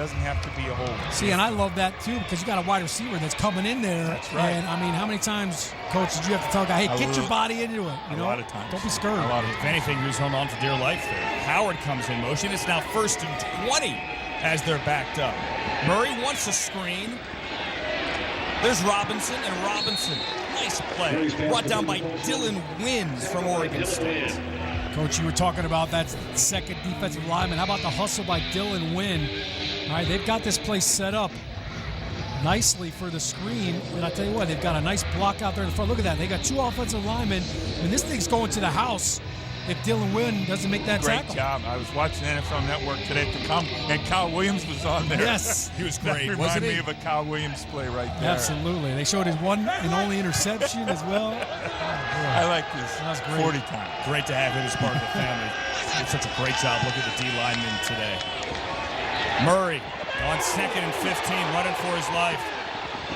doesn't have to be a hold. See, and I love that, too, because you got a wide receiver that's coming in there. That's right. And, I mean, how many times, Coach, did you have to tell a guy, hey, get your body into it? You know? A lot of times. Don't be scared. A lot of If anything, he was held on for dear life there. Howard comes in motion. It's now 1st and 20 as they're backed up. Murray wants a screen. There's Robinson, and Robinson, nice play. Brought down by Dylan Wins from Oregon State. Coach, you were talking about that second defensive lineman. How about the hustle by Dylan Wynn? All right, they've got this place set up nicely for the screen. And I tell you what, they've got a nice block out there in the front. Look at that. They got 2 offensive linemen. And this thing's going to the house if Dylan Wynn doesn't make that tackle. Great job. I was watching NFL Network today at the and Kyle Williams was on there. Yes. He was That great, reminded wasn't me he? of a Kyle Williams play right there. Absolutely. They showed his one and only interception as well. I like this. That was great. 40 times. Great to have him as part of the family. Did such a great job. Look at the D linemen today. Murray on 2nd and 15, running for his life.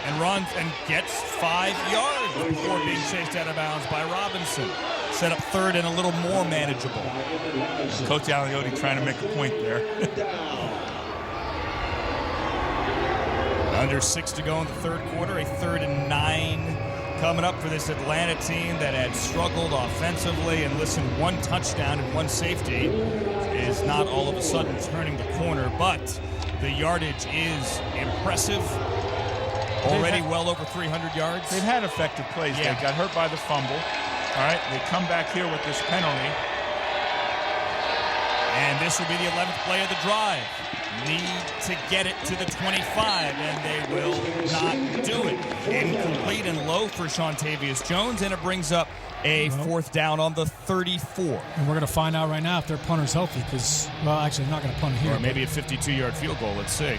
And runs and gets 5 yards before being chased out of bounds by Robinson. Set up 3rd and a little more manageable. Coach Aliotti trying to make a point there. Under 6 to go in the 3rd quarter, a 3rd and 9 coming up for this Atlanta team that had struggled offensively. And listen, 1 touchdown and 1 safety is not all of a sudden turning the corner, but the yardage is impressive. Already well over 300 yards. They've had effective plays. Yeah. They got hurt by the fumble. All right, they come back here with this penalty. And this will be the 11th play of the drive. Need to get it to the 25, and they will not do it. Incomplete and low for Shontavious Jones, and it brings up a 4th down on the 34. And we're going to find out right now if their punter's healthy because, well, actually, they're not going to punt here. Or maybe a 52-yard field goal. Let's see.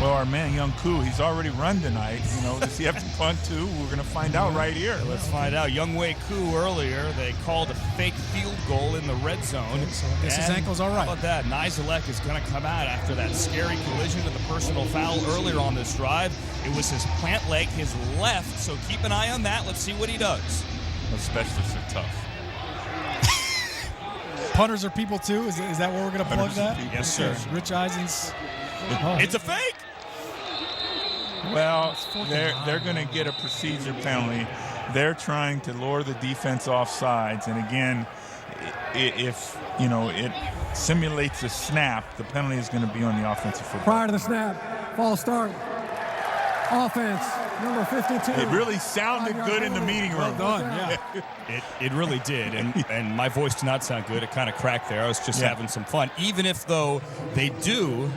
Well, our man, Young Koo, he's already run tonight. You know, does he have to punt too? We're going to find out right here. Let's find out. Younghoe Koo earlier, they called a fake field goal in the red zone. So I guess his ankle's all right. How about that? Nizalek is going to come out after that scary collision to the personal foul earlier on this drive. It was his plant leg, his left, so keep an eye on that. Let's see what he does. Those specialists are tough. Punters are people too? Is that where we're going to plug Punters are that? people. Yes, sir. Rich Eisen's. It's a fake. Well, they're going to get a procedure penalty. They're trying to lure the defense off sides, and again, if it simulates a snap, the penalty is going to be on the offensive football. Prior to the snap, false start. Offense, number 52. It really sounded good in the meeting room. Well done, yeah. It really did, and my voice did not sound good. It kind of cracked there. I was just having some fun. Even if, though, they do,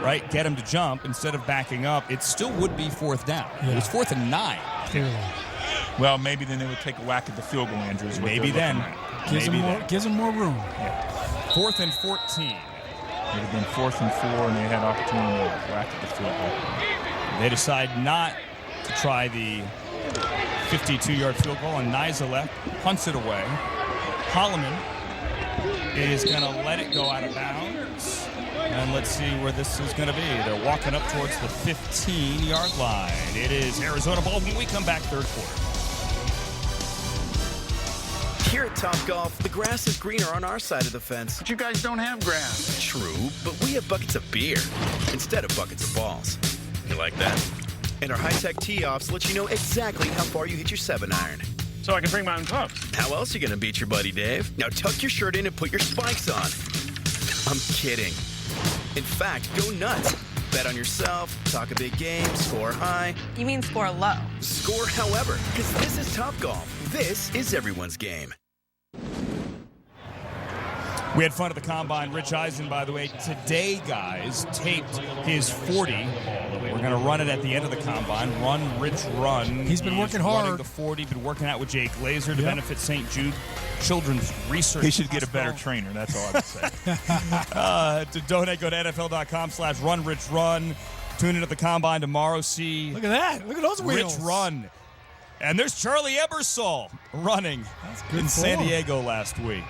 right, get him to jump instead of backing up, it still would be 4th down. Yeah. It was 4th and 9. Clearly. Well, maybe then they would take a whack at the field goal, Andrews. Maybe then. Gives them more room. 4th and 14. It would have been 4th and 4, and they had opportunity to whack at the field goal. They decide not to try the 52-yard field goal, and Nizalek punts it away. Holloman is going to let it go out of bounds. And let's see where this is going to be. They're walking up towards the 15-yard line. It is Arizona ball when we come back 3rd quarter. Here at Topgolf, the grass is greener on our side of the fence. But you guys don't have grass. True, but we have buckets of beer instead of buckets of balls. You like that? And our high-tech tee-offs let you know exactly how far you hit your 7-iron. So I can bring my own clubs. How else are you going to beat your buddy Dave? Now tuck your shirt in and put your spikes on. I'm kidding. In fact, go nuts. Bet on yourself, talk a big game, score high. You mean score low? Score however, because this is Topgolf. This is everyone's game. We had fun at the Combine. Rich Eisen, by the way, today, guys, taped his 40. We're going to run it at the end of the Combine. Run, Rich, run. He's been working hard. Running the 40, been working out with Jay Glazer to benefit St. Jude Children's Research. He should get a better trainer. That's all I would say. To donate, go to NFL.com/runrichrun. Tune in at the Combine tomorrow. See. Look at that. Look at those wheels. Rich run. And there's Charlie Ebersol running in San Diego last week.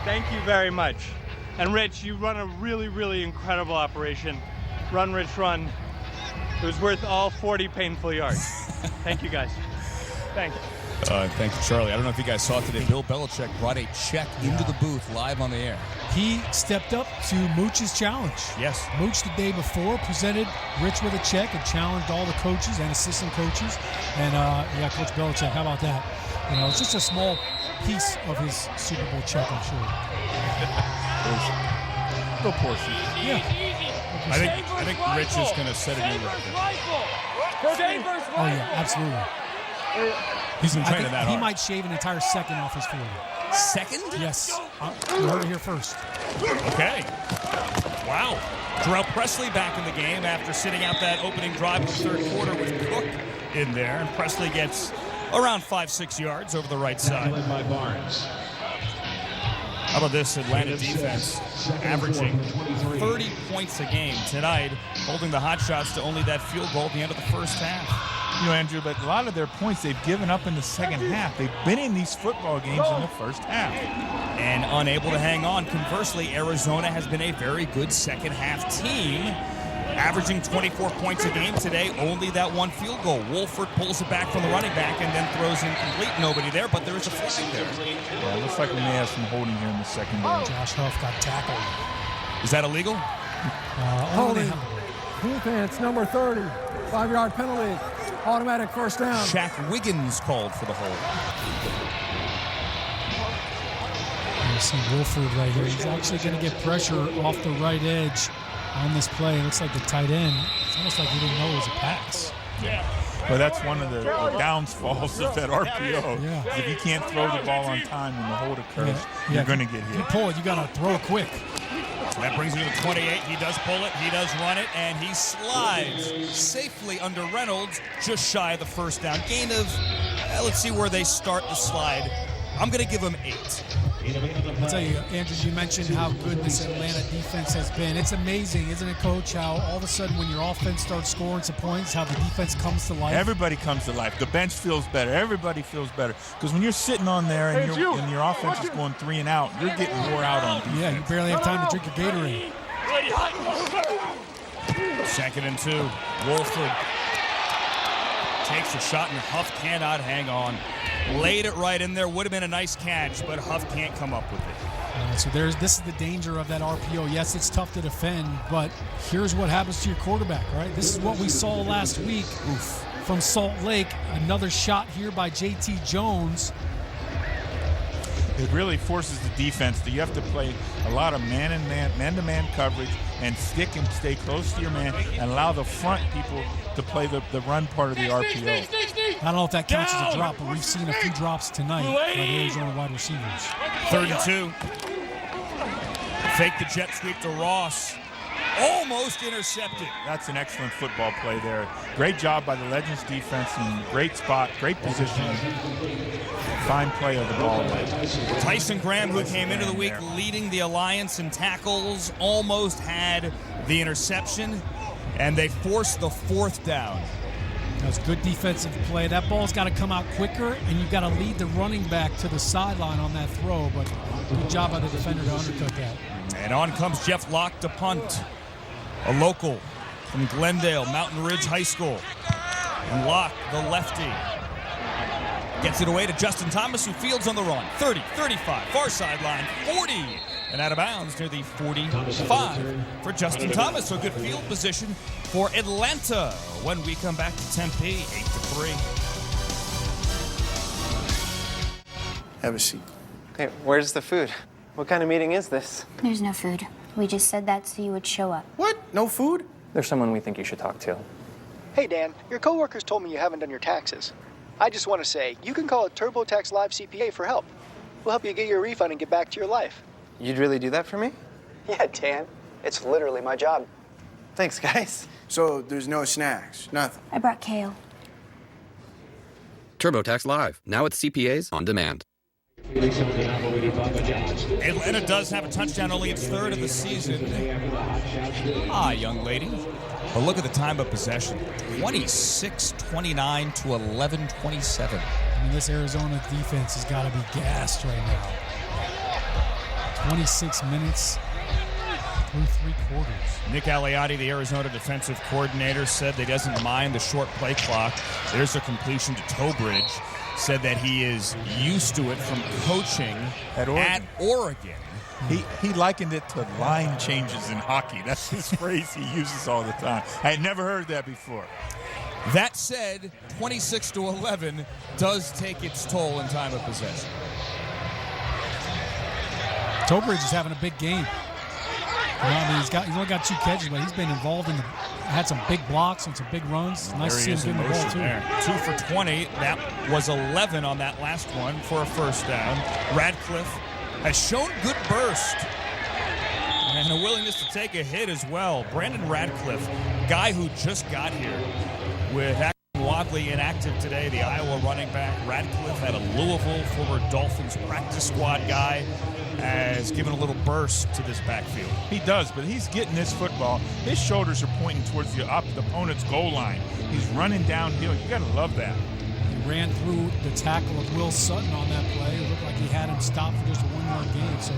Thank you very much. And Rich, you run a really, really incredible operation. Run, Rich, run. It was worth all 40 painful yards. Thank you, guys. Thanks. Thank you, Charlie. I don't know if you guys saw today, Bill Belichick brought a check into the booth live on the air. He stepped up to Mooch's challenge. Yes. Mooch the day before presented Rich with a check and challenged all the coaches and assistant coaches. And, Coach Belichick, how about that? It's just a small piece of his Super Bowl check, I'm sure. Little portion. Yeah. I think Rich is going to set a new record. Oh, yeah, absolutely. He's been I training think that he hard. might shave an entire second off his 40. Second? Yes. You heard it here first. Okay. Wow. Terrell Presley back in the game after sitting out that opening drive of the third quarter with Cook in there. And Presley gets around 5-6 yards over the right side. How about this Atlanta defense averaging 30 points a game tonight, holding the Hotshots to only that field goal at the end of the first half. Andrew, but a lot of their points they've given up in the second half. They've been in these football games in the first half. And unable to hang on. Conversely, Arizona has been a very good second half team, averaging 24 points a game today, only that one field goal. Wolford pulls it back from the running back and then throws incomplete. Nobody there, but there is a flag there. Yeah, it looks like we may have some holding here in the secondary. Josh Huff got tackled. Is that illegal? Holding. Defense, number 30. 5-yard penalty. Automatic first down. Shaq Wiggins called for the hold. You see Wolford right here. He's actually going to get pressure off the right edge on this play. It looks like the tight end. It's almost like he didn't know it was a pass. Yeah. But that's one of the downfalls of that RPO. Yeah. If you can't throw the ball on time when the hold occurs, you're going to get If you hit. pull it, you got to throw it quick. That brings him to the 28. He does pull it. He does run it. And he slides safely under Reynolds, just shy of the first down. Gain of, let's see where they start the slide. I'm going to give him 8. I'll tell you, Andrew, you mentioned how good this Atlanta defense has been. It's amazing, isn't it, Coach, how all of a sudden when your offense starts scoring some points, how the defense comes to life. Everybody comes to life. The bench feels better. Everybody feels better. Because when you're sitting on there and your offense is going 3 and out, you're getting wore out on defense. Yeah, you barely have time to drink your Gatorade. 2nd and 2. Wolford takes a shot, and Huff cannot hang on. Laid it right in there. Would have been a nice catch, but Huff can't come up with it. So this is the danger of that RPO. Yes, it's tough to defend, but here's what happens to your quarterback, right? This is what we saw last week from Salt Lake. Another shot here by J.T. Jones. It really forces the defense that you have to play a lot of man-to-man coverage and stick and stay close to your man and allow the front people to play the run part of the RPO. I don't know if that counts as a drop, but we've seen a few drops tonight by the Arizona wide receivers. 3rd and 2. Fake the jet sweep to Ross. Almost intercepted. That's an excellent football play there. Great job by the Legends defense and great spot, great positioning. Fine play of the ball. Tyson Graham, who came into the week leading the Alliance in tackles, almost had the interception, and they forced the 4th down. That's good defensive play. That ball's got to come out quicker, and you've got to lead the running back to the sideline on that throw, but good job by the defender to undercut that. And on comes Jeff Locke to punt. A local from Glendale, Mountain Ridge High School. And Locke, the lefty, gets it away to Justin Thomas, who fields on the run. 30, 35, far sideline, 40. And out of bounds near the 45 for Justin Thomas. So good field position for Atlanta when we come back to Tempe, 8-3. Have a seat. Hey, where's the food? What kind of meeting is this? There's no food. We just said that so you would show up. What? No food? There's someone we think you should talk to. Hey, Dan, your coworkers told me you haven't done your taxes. I just want to say, you can call a TurboTax Live CPA for help. We'll help you get your refund and get back to your life. You'd really do that for me? Yeah, Dan. It's literally my job. Thanks, guys. So there's no snacks, nothing. I brought kale. TurboTax Live, now with CPAs on demand. Atlanta does have a touchdown, only its 3rd of the season. Young lady. But look at the time of possession. 26-29 to 11-27. I mean, this Arizona defense has got to be gassed right now. 26 minutes through 3 quarters. Nick Aliotti, the Arizona defensive coordinator, said that he doesn't mind the short play clock. There's a completion to Tobridge. said that he is used to it from coaching At Oregon. He likened it to line changes in hockey. That's his phrase he uses all the time. I had never heard that before. That said, 26-11 does take its toll in time of possession. Tobridge is having a big game. He's only got 2 catches, but he's been involved had some big blocks and some big runs. Nice to see him getting the ball too. There. 2 for 20. That was 11 on that last one for a first down. Radcliffe has shown good burst and a willingness to take a hit as well. Brandon Radcliffe, guy who just got here with Wadley inactive today, the Iowa running back. Radcliffe out of Louisville, former Dolphins practice squad guy, has given a little burst to this backfield. He does, but he's getting this football. His shoulders are pointing towards the opponent's goal line. He's running downhill. You got to love that. He ran through the tackle of Will Sutton on that play. It looked like he had him stopped for just a 1-yard gain. So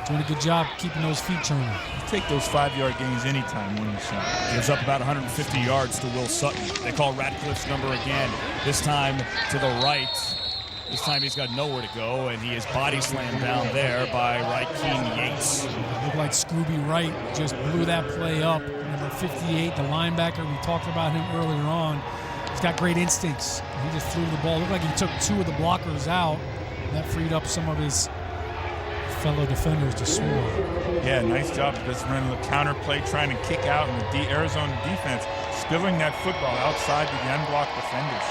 doing a good job keeping those feet turning. You take those 5-yard gains anytime when you're shot. Gives up about 150 yards to Will Sutton. They call Radcliffe's number again, this time to the right. This time he's got nowhere to go, and he is body slammed down there by Rakeem Yates. It looked like Scooby Wright just blew that play up. Number 58, the linebacker, we talked about him earlier on. He's got great instincts. He just threw the ball. It looked like he took 2 of the blockers out. That freed up some of his fellow defenders to score. Yeah, nice job just running the counter play, trying to kick out, and the Arizona defense spilling that football outside the unblocked defenders.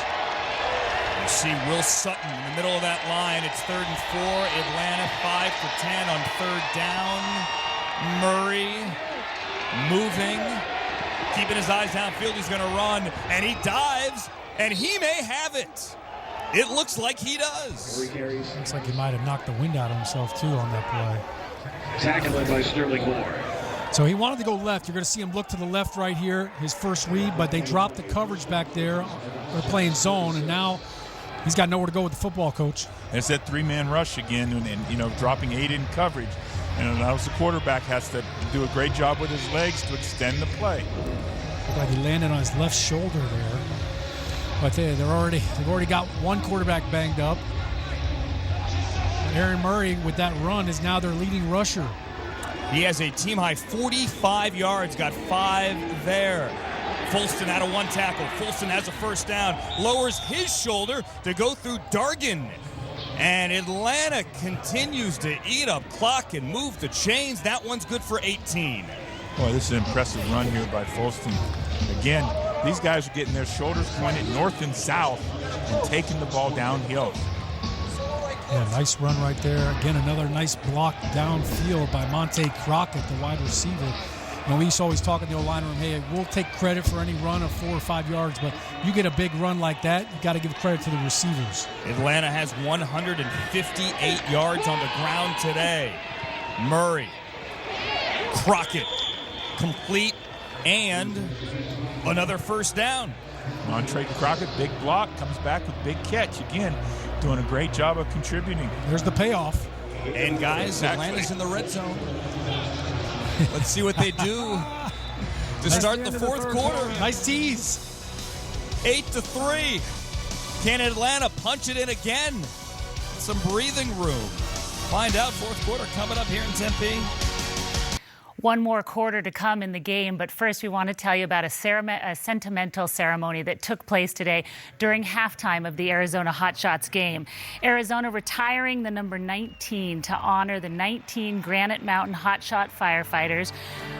You see Will Sutton in the middle of that line. It's 3rd and 4. Atlanta 5 for 10 on 3rd down. Murray moving, keeping his eyes downfield. He's going to run, and he dives, and he may have it. It looks like he does. Looks like he might have knocked the wind out of himself, too, on that play. Tackled by Sterling Moore. So he wanted to go left. You're going to see him look to the left right here, his first read, but they dropped the coverage back there. They're playing zone, and now he's got nowhere to go with the football, Coach. It's that 3-man rush again, and dropping 8 in coverage. And now the quarterback has to do a great job with his legs to extend the play. Looked like he landed on his left shoulder there. But they've already got one quarterback banged up. Aaron Murray with that run is now their leading rusher. He has a team-high 45 yards, got 5 there. Folston out of 1 tackle. Folston has a first down, lowers his shoulder to go through Dargan. And Atlanta continues to eat up clock and move the chains. That one's good for 18. Boy, this is an impressive run here by Folston. Again, these guys are getting their shoulders pointed north and south and taking the ball downhill. Yeah, nice run right there. Again, another nice block downfield by Monte Crockett, the wide receiver. We used to always talk in the O-line room, hey, we'll take credit for any run of 4 or 5 yards, but you get a big run like that, you got to give credit to the receivers. Atlanta has 158 yards on the ground today. Murray, Crockett, complete, and another first down. Montre Crockett, big block, comes back with big catch. Again, doing a great job of contributing. There's the payoff. And guys, Atlanta's in the red zone. Let's see what they do to start the fourth quarter. Nice tease. 8-3. Can Atlanta punch it in again? Some breathing room. Find out fourth quarter coming up here in Tempe. One more quarter to come in the game, but first we want to tell you about a sentimental ceremony that took place today during halftime of the Arizona Hotshots game. Arizona retiring the number 19 to honor the 19 Granite Mountain Hotshot firefighters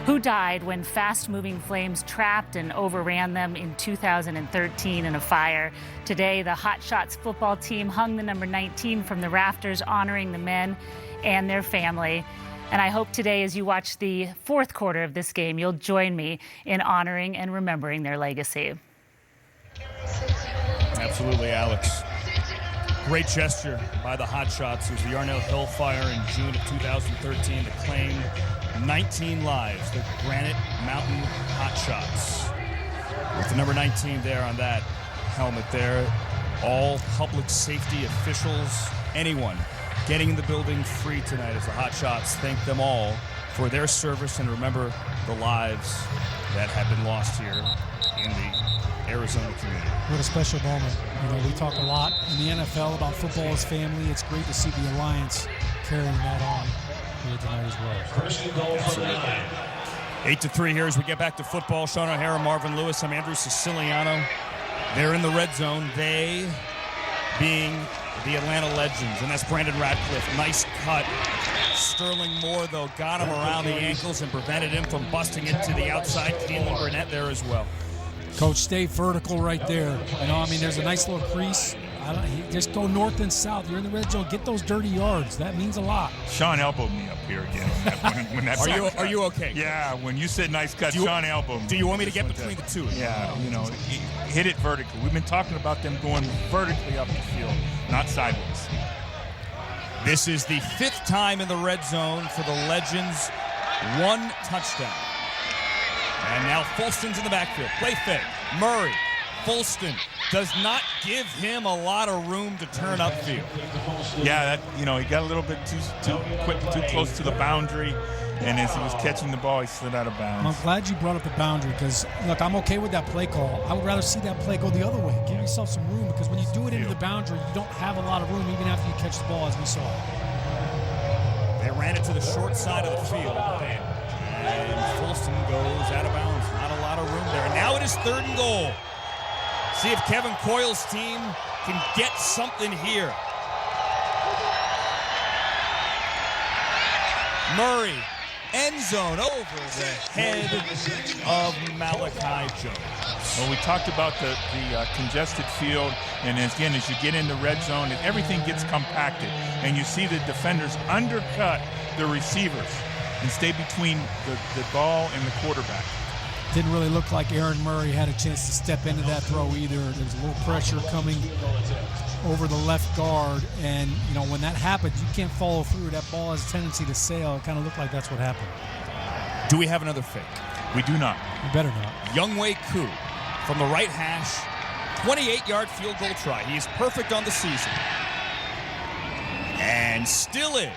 who died when fast-moving flames trapped and overran them in 2013 in a fire. Today, the Hotshots football team hung the number 19 from the rafters, honoring the men and their family. And I hope today, as you watch the fourth quarter of this game, you'll join me in honoring and remembering their legacy. Absolutely, Alex. Great gesture by the Hotshots. It was the Yarnell Hill fire in June of 2013 that claimed 19 lives. The Granite Mountain Hotshots. With the number 19 there on that helmet there. All public safety officials, anyone getting in the building free tonight as the Hotshots thank them all for their service and remember the lives that have been lost here in the Arizona community. What a special moment. You know, we talk a lot in the NFL about football as family. It's great to see the Alliance carrying that on here tonight as well. 8-3 here as we get back to football. Sean O'Hara, Marvin Lewis. I'm Andrew Siciliano. They're in the red zone. They being the Atlanta Legends, and that's Brandon Radcliffe. Nice cut. Sterling Moore, though, got him around the ankles and prevented him from busting into the outside. Keelan Burnett there as well. Coach, stay vertical right there. You know, I mean, there's a nice little crease. Just go north and south. You're in the red zone. Get those dirty yards. That means a lot. Sean elbowed me up here again. When that Are you okay? Yeah, when you said nice cut, Sean elbowed me. Do you want me to get between the two? Yeah, you know, hit it vertically. We've been talking about them going vertically up the field, not sideways. This is the 5th time in the red zone for the Legends. 1 touchdown. And now Folston's in the backfield. Play fake. Murray. Folston does not give him a lot of room to turn upfield. Yeah, he got a little bit too quick, too close to the boundary, and as he was catching the ball, he slid out of bounds. I'm glad you brought up the boundary because, look, I'm okay with that play call. I would rather see that play go the other way. Give yourself some room because when you do it into the boundary, you don't have a lot of room even after you catch the ball, as we saw. They ran it to the short side of the field, and Folston goes out of bounds. Not a lot of room there. And now it is 3rd and goal. See if Kevin Coyle's team can get something here. Murray, end zone over the head of Malachi Jones. Well, we talked about the congested field, and again, as you get in the red zone, everything gets compacted, and you see the defenders undercut the receivers and stay between the ball and the quarterback. Didn't really look like Aaron Murray had a chance to step into that throw either. There was a little pressure coming over the left guard, and you know when that happens, you can't follow through. That ball has a tendency to sail. It kind of looked like that's what happened. Do we have another fake? We do not. We better not. Younghoe Koo from the right hash, 28-yard field goal try. He is perfect on the season, and still is.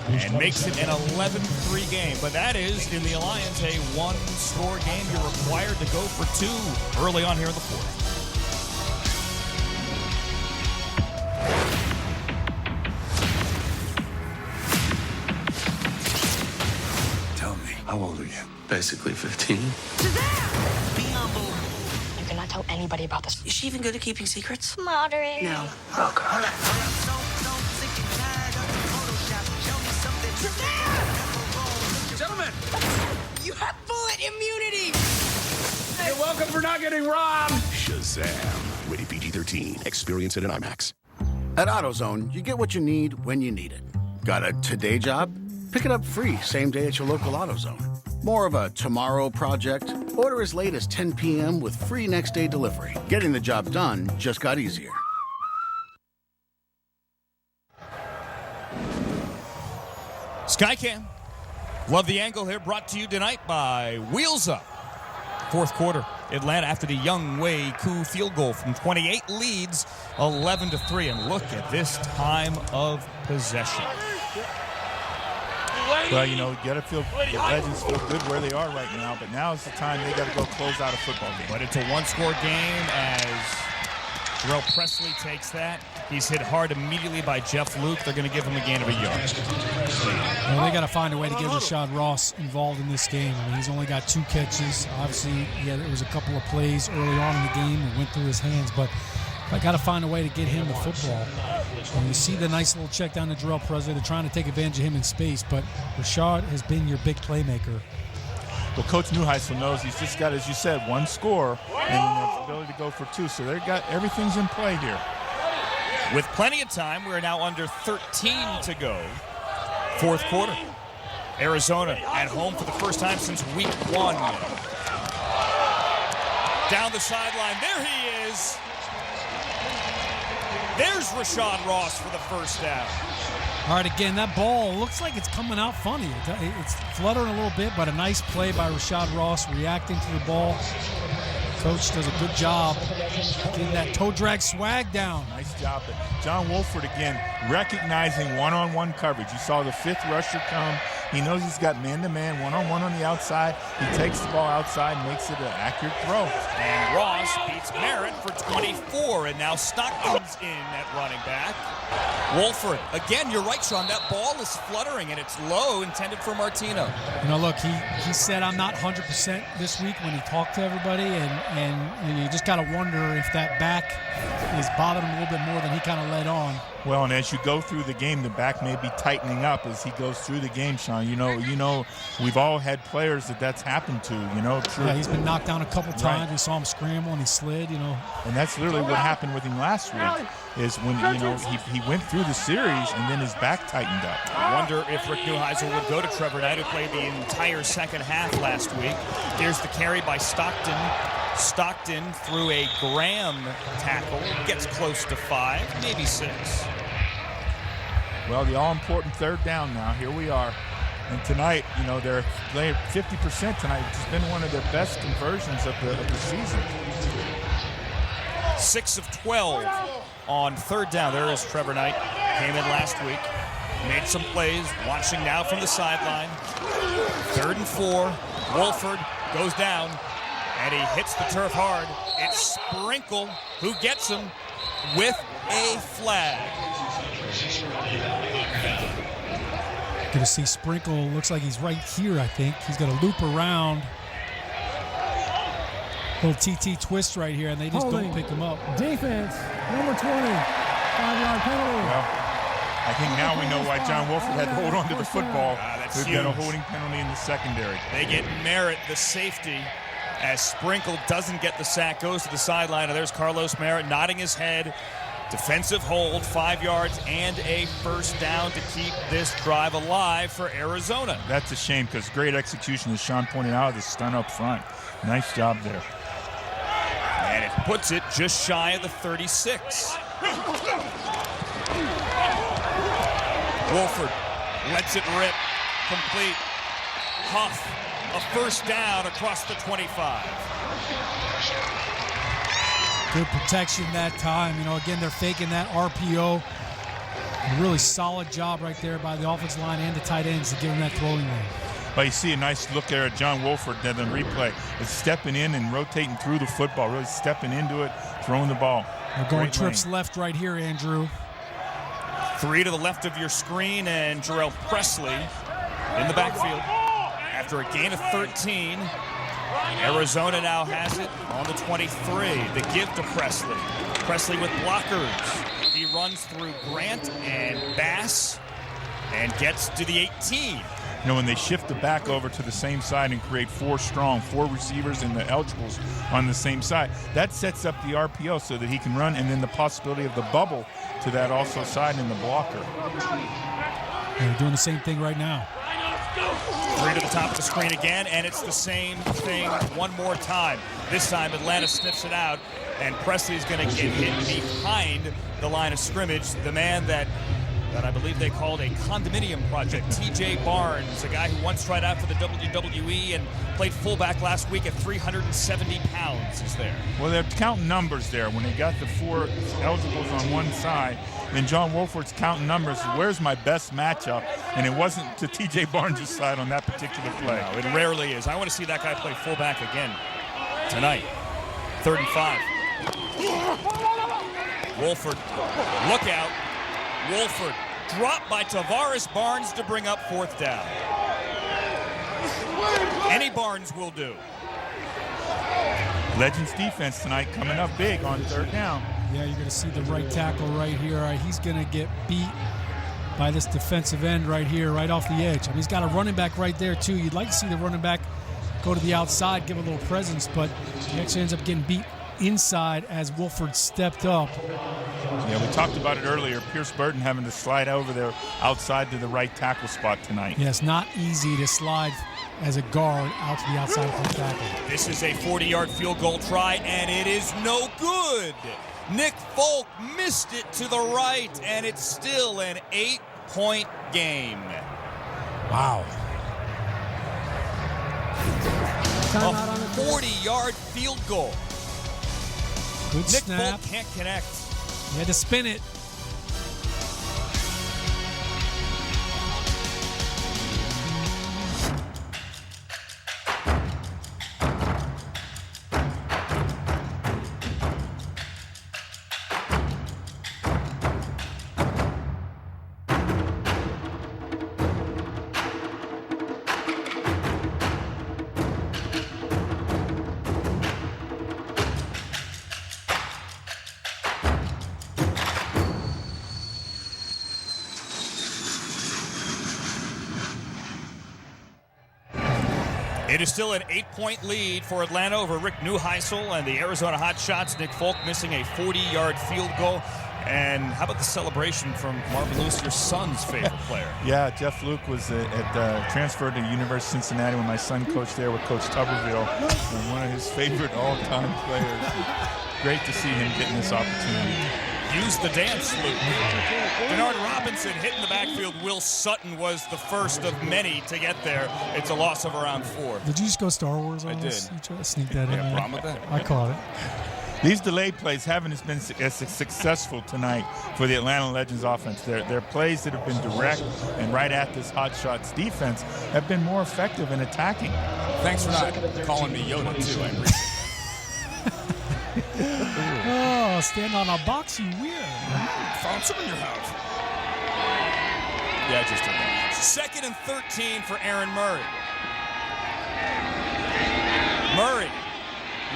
And makes it an 11-3 game. But that is, in the Alliance, a 1-score game. You're required to go for 2 early on here in the 4th. Tell me, how old are you? Basically 15. Be humble. You cannot tell anybody about this. Is she even good at keeping secrets? Moderate. No. Oh, God. Gentlemen, you have bullet immunity. You're welcome for not getting robbed. Shazam! Rated PG-13. Experience it in IMAX. At AutoZone, you get what you need when you need it. Got a today job? Pick it up free same day at your local AutoZone. More of a tomorrow project? Order as late as 10 p.m. with free next day delivery. Getting the job done just got easier. Skycam. Love the angle here, brought to you tonight by Wheels Up. 4th quarter, Atlanta after the Younghoe Koo field goal from 28 leads 11-3. And look at this time of possession. Well, you know, you got to feel the Legends feel good where they are right now, but now is the time they got to go close out a football game. But it's a 1-score game as Terrell Presley takes that. He's hit hard immediately by Jeff Luke. They're going to give him a gain of a yard. Well, they got to find a way to get Rashad Ross involved in this game. I mean, he's only got 2 catches. Obviously, there was a couple of plays early on in the game that went through his hands, but I got to find a way to get him the football. And you see the nice little check down to Terrell Presley. They're trying to take advantage of him in space, but Rashad has been your big playmaker. Well, Coach Neuheisel knows he's just got, as you said, 1 score and the ability to go for 2. So they've got everything's in play here. With plenty of time, we're now under 13 to go. 4th quarter. Arizona at home for the first time since week 1. Down the sideline. There he is. There's Rashad Ross for the first down. All right, again, that ball looks like it's coming out funny. It's fluttering a little bit, but a nice play by Rashad Ross reacting to the ball. Coach does a good job getting that toe drag swag down. Nice job. John Wolford, again, recognizing one-on-one coverage. You saw the 5th rusher come He knows he's got man-to-man, one-on-one on the outside. He takes the ball outside and makes it an accurate throw. And Ross beats Merritt for 24, and now Stockton's in at running back. Wolford, again, you're right, Sean. That ball is fluttering, and it's low, intended for Martino. You know, look, he said I'm not 100% this week when he talked to everybody, and you just got to wonder if that back is bothering him a little bit more than he kind of let on. Well, and as you go through the game, the back may be tightening up as he goes through the game, Sean. You know, we've all had players that's happened to. True. Yeah, he's been knocked down a couple times. Right. We saw him scramble and he slid. And that's literally what happened with him last week. Is when he went through the series and then his back tightened up. I wonder if Rick Neuheisel would go to Trevor Knight, who played the entire second half last week. Here's the carry by Stockton. Stockton through a Graham tackle, gets close to 5, maybe 6. Well, the all-important third down now. Here we are. And tonight, they're playing 50% tonight, which has been one of their best conversions of the season. 6 of 12 on third down. There is Trevor Knight. Came in last week. Made some plays. Watching now from the sideline. 3rd and 4. Wolford goes down. And he hits the turf hard. It's Sprinkle who gets him with a flag. Going to see Sprinkle. Looks like he's right here, I think. He's going to loop around. Little TT twist right here, and they just don't pick him up. Defense, number 20, 5-yard penalty. Well, I think now we know why John Wolford had to hold on to the football. That's We've got a holding penalty in the secondary. They get Merritt, the safety, as Sprinkle doesn't get the sack, goes to the sideline, and there's Carlos Merritt nodding his head. Defensive hold, 5 yards and a first down to keep this drive alive for Arizona. That's a shame because great execution, as Sean pointed out, the stunt up front. Nice job there. And it puts it just shy of the 36. Wolford lets it rip, complete. Huff, a first down across the 25. Good protection that time. Again, they're faking that RPO. A really solid job right there by the offensive line and the tight ends to give him that throwing lane. But you see a nice look there at John Wolford then the replay. Is stepping in and rotating through the football, really stepping into it, throwing the ball. They're going Great trips lane. left right here, Andrew. 3 to the left of your screen, and Jarrell Presley in the backfield. After a gain of 13, Arizona now has it on the 23. The give to Presley. Presley with blockers. He runs through Grant and Bass and gets to the 18. When they shift the back over to the same side and create 4 receivers and the eligibles on the same side, that sets up the RPO so that he can run, and then the possibility of the bubble to that also side in the blocker. They're doing the same thing right now. 3 to the top of the screen again, and it's the same thing one more time. This time Atlanta sniffs it out, and Presley's going to get hit behind the line of scrimmage. The man that I believe they called a condominium project, TJ Barnes, a guy who once tried out for the WWE and played fullback last week at 370 pounds, is there. Well, they're counting numbers there. When they got the 4 eligibles on one side, then John Wolford's counting numbers. Where's my best matchup? And it wasn't to TJ Barnes' side on that particular play. No, it rarely is. I want to see that guy play fullback again tonight. 3rd and 5. Wolford, look out. Wolford dropped by Tavares Barnes to bring up 4th down. Any Barnes will do. Legends defense tonight coming up big on 3rd down. Yeah, you're going to see the right tackle right here. All right, he's going to get beat by this defensive end right here, right off the edge. He's got a running back right there, too. You'd like to see the running back go to the outside, give a little presence, but he actually ends up getting beat inside as Wolford stepped up. Yeah, we talked about it earlier. Pierce Burton having to slide over there outside to the right tackle spot tonight. Yeah, it's not easy to slide as a guard out to the outside of the tackle. This is a 40-yard field goal try, and it is no good. Nick Folk missed it to the right, and it's still an 8-point game. Wow. A 40-yard field goal. Good Nick snap. Folk can't connect. He had to spin it. It is still an 8-point lead for Atlanta over Rick Neuheisel and the Arizona Hotshots. Nick Folk missing a 40-yard field goal. And how about the celebration from Marvin Lewis, your son's favorite player? Yeah, Jeff Luke was transferred to University of Cincinnati when my son coached there with Coach Tuberville, and one of his favorite all-time players. Great to see him getting this opportunity. Use the dance, Luke. Denard Robinson hit in the backfield. Will Sutton was the first of many to get there. It's a loss of around 4. Did you just go Star Wars on this? did. You try to sneak that in Yeah, there? problem with that. I caught it. These delayed plays haven't been as successful tonight for the Atlanta Legends offense. Their plays that have been direct and right at this Hotshots defense have been more effective in attacking. Thanks for not calling me Yoda, too. I appreciate it. Oh, stand on a box, you weird. Found some in your house. Yeah, I just did that. 2nd and 13 for Aaron Murray. Murray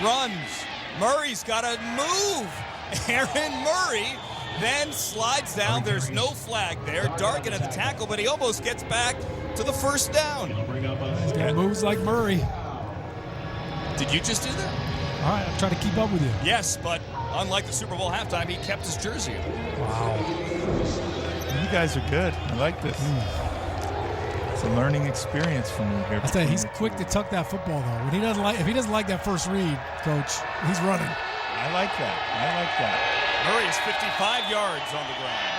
runs. Murray's got to move. Aaron Murray then slides down. There's no flag there. Dargan at the tackle, but he almost gets back to the first down. He's got moves like Murray. Did you just do that? All right, I'm trying to keep up with you. Yes, but unlike the Super Bowl halftime, he kept his jersey on. Wow. You guys are good. I like this. It's a learning experience for me here. I tell you, he's quick to tuck that football though. When he doesn't like, if he doesn't like that first read, Coach, he's running. I like that. Murray is 55 yards on the ground.